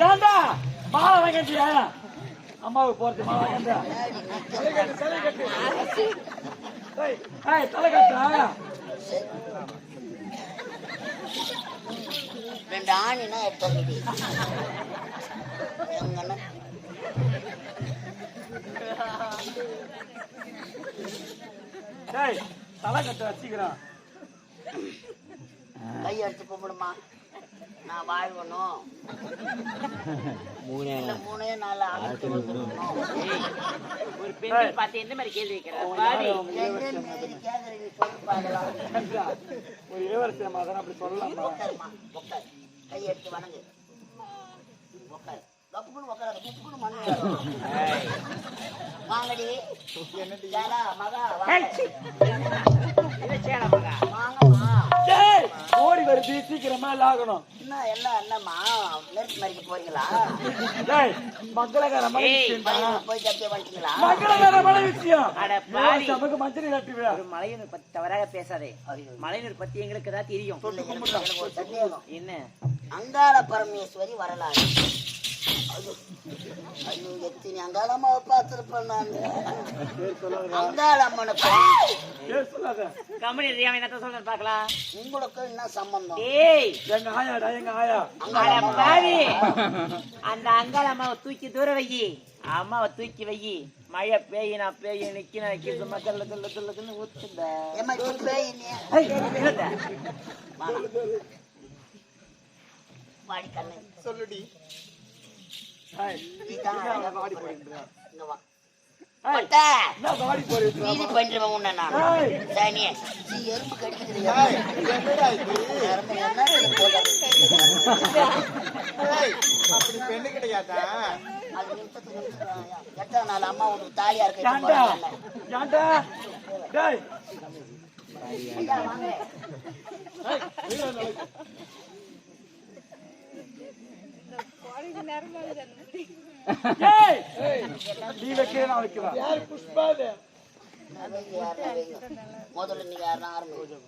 ஏண்டா மாலை வாங்கிட்டியா அம்மாவுக்கு போறது மாலை வாங்கிட்டா தலை கட்டா ரெண்டு ஆணினா எடுத்து தலை கட்ட வச்சுக்கிறான் கை எடுத்து கும்பிடுமா நான் வாழ்வணும் மூணே நாலு ஒரு பெண் பார்த்து எந்த மாதிரி கேள்வி வைக்கிறேன் ஒரு இளவரசி அப்படி சொல்லலாமா கை எடுத்து வணங்கு வாங்கடி ஓடி வருது சீக்கிரமா ஆகணும் எல்லாம் என்னம்மா நெருப்பு மறிக்க போறீங்களா மங்களகர போய் ஜப்தியா பண்ணிட்டீங்களா மங்களகரமான விஷயம் நமக்கு மஞ்சள் கட்டி ஒரு மலையனூர் பத்தி தவறாக பேசாதே மலையனூர் பத்தி எங்களுக்கு தான் தெரியும் என்ன அங்காள பரமேஸ்வரி வரலாறு எத்தனை அங்காளம்மாவை பார்த்திருப்பேன் நான் அங்காளம்மனை கம்பெனி என்ன சொல்ற பாக்கலாம் உங்களுக்கு என்ன சம்பந்தம் எங்க ஆயாடா எங்க ஆயா அந்த அங்காளம்மாவை தூக்கி தூர வையி அம்மாவை தூக்கி வையி மழை பெய்யினா பெய்ய நிக்கினா நிக்கிறது மக்கள் சொல்லுன்னு ஊத்துந்த சொல்லுடி எறும்பு கடிக்குது அப்படி பெண்ணு கிடையாதா எத்தனை நாள் அம்மா ஒரு தாலியா இருக்கு முதல்ல நீங்க யாருன்னா ஆரம்பிச்சு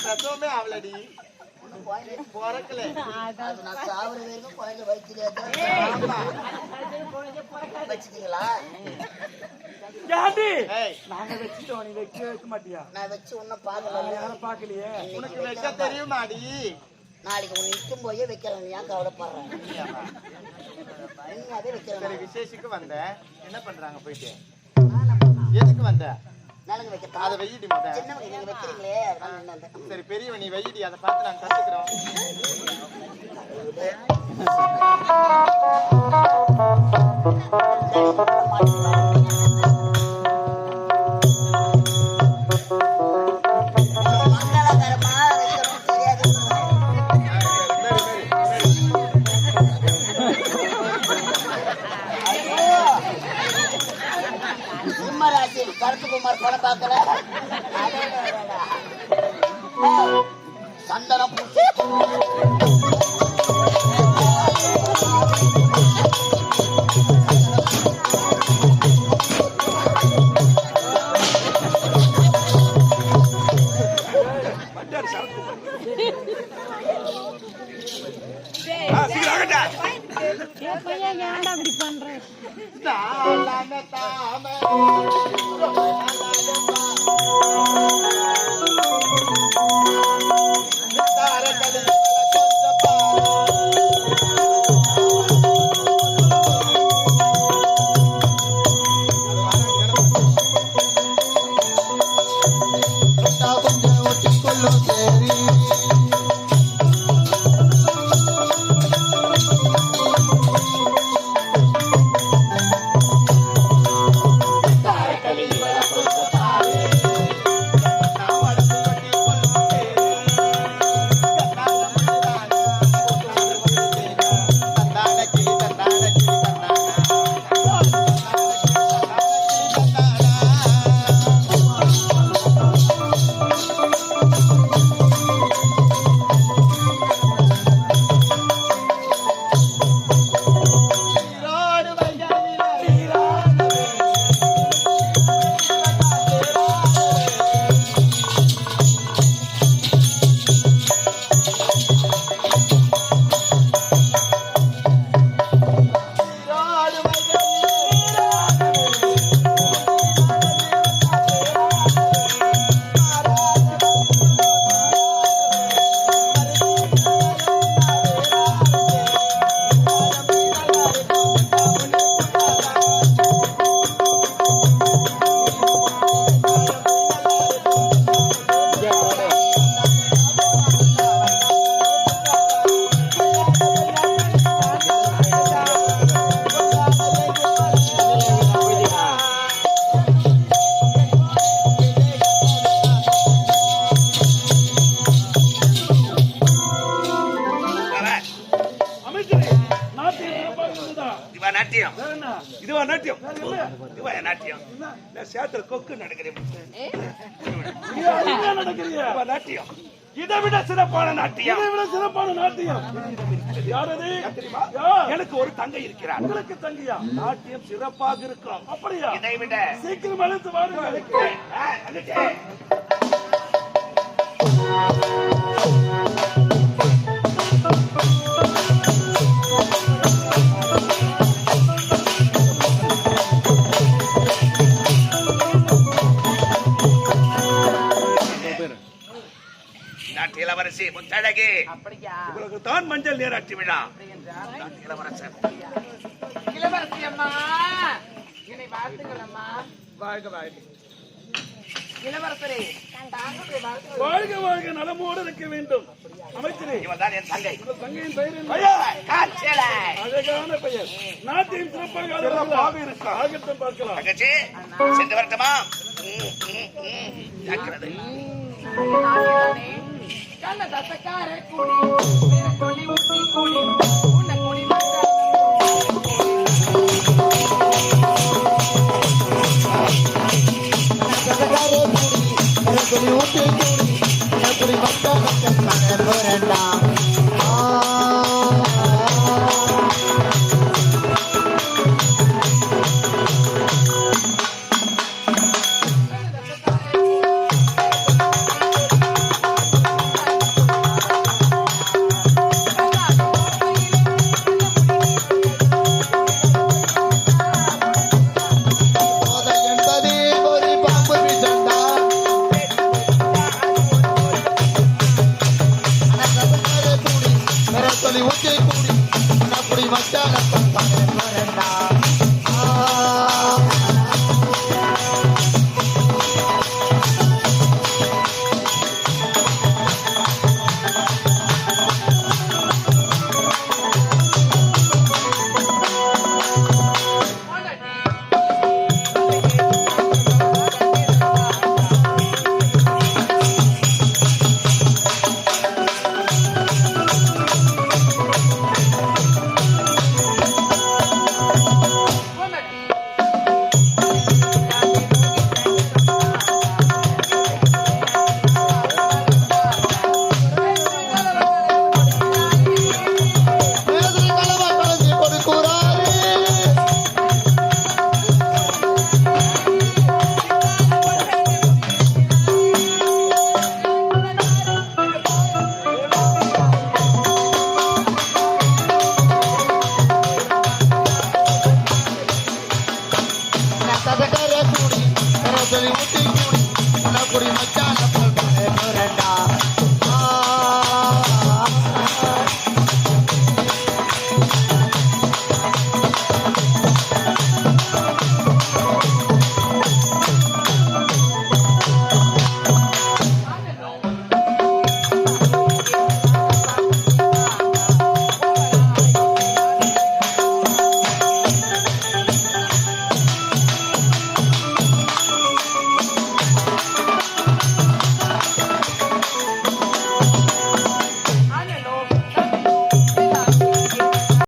பிரசவமே ஆவலடி பொறக்கல அது நான் சாவர வரைக்கும் குழந்தை வச்சுட்டீங்களா நாங்க வச்சுட்டோம் நீ வைக்க மாட்டியா நான் வச்சு ஒன்னும் பாக்கல பாக்கலையே உனக்கு வைக்க தெரியுமாடி நாளைக்கு உன்னை இட்டும் போயே வைக்கிறேன் ஏன் கவலைப்படுறேன் அதே வைக்கிறேன் விசேஷத்துக்கு வந்த என்ன பண்றாங்க போயிட்டு எதுக்கு வந்த நலங்கு வைக்க அதை வெயிடி முதல்ல சின்னவங்க நீங்க வைக்கிறீங்களே அதனால சரி பெரியவ நீ வெயிடி அதை பார்த்து நாங்க கத்துக்கிறோம் மங்களகரமா வைக்கணும் தெரியாது. சிம்மராசி கருத்துக்குமார் படம் பார்க்கல. சந்தனம் பூசி நாட்டியம் இதுவா நாட்டியம் இதுவா நாட்டியம் சேத்துல கொக்கு நடக்கிறேன் நாட்டியம் இதை விட சிறப்பான நாட்டியம் இதை விட சிறப்பான நாட்டியம் யாரது தெரியுமா? எனக்கு ஒரு தங்கை இருக்கிறார். உங்களுக்கு தங்கியா நாட்டியம் சிறப்பாக இருக்கும். அப்படியா? இதை விட சீக்கிரம் அழைத்து வாருங்கள். நாட்டு இளவரசி முத்தழகி அப்படியா? உங்களுக்கு தான் மஞ்சள் நீராட்டி விழா. நாட்டு இளவரசர் இளவரசி அம்மா என்னை வாழ்த்துங்கள் அம்மா. வாழ்க வாழ்க. இளவரசரே வாழ்க வாழ்க நலமோடு இருக்க வேண்டும். அமைச்சரே, இவன் தான் என் தங்கை. உங்கள் தங்கையின் பெயர் என்ன? ஐயா, காஞ்சலை. அழகான பெயர். நாட்டியம் சிறப்பாக இருக்கும். ஆகட்டும், பார்க்கலாம். தங்கச்சி சென்று வரட்டுமா? ஜாக்கிரதை. கண்ண தசக்கார கூடி சொல்லி ஊட்டி கூடி உன்னை கூடி Mata la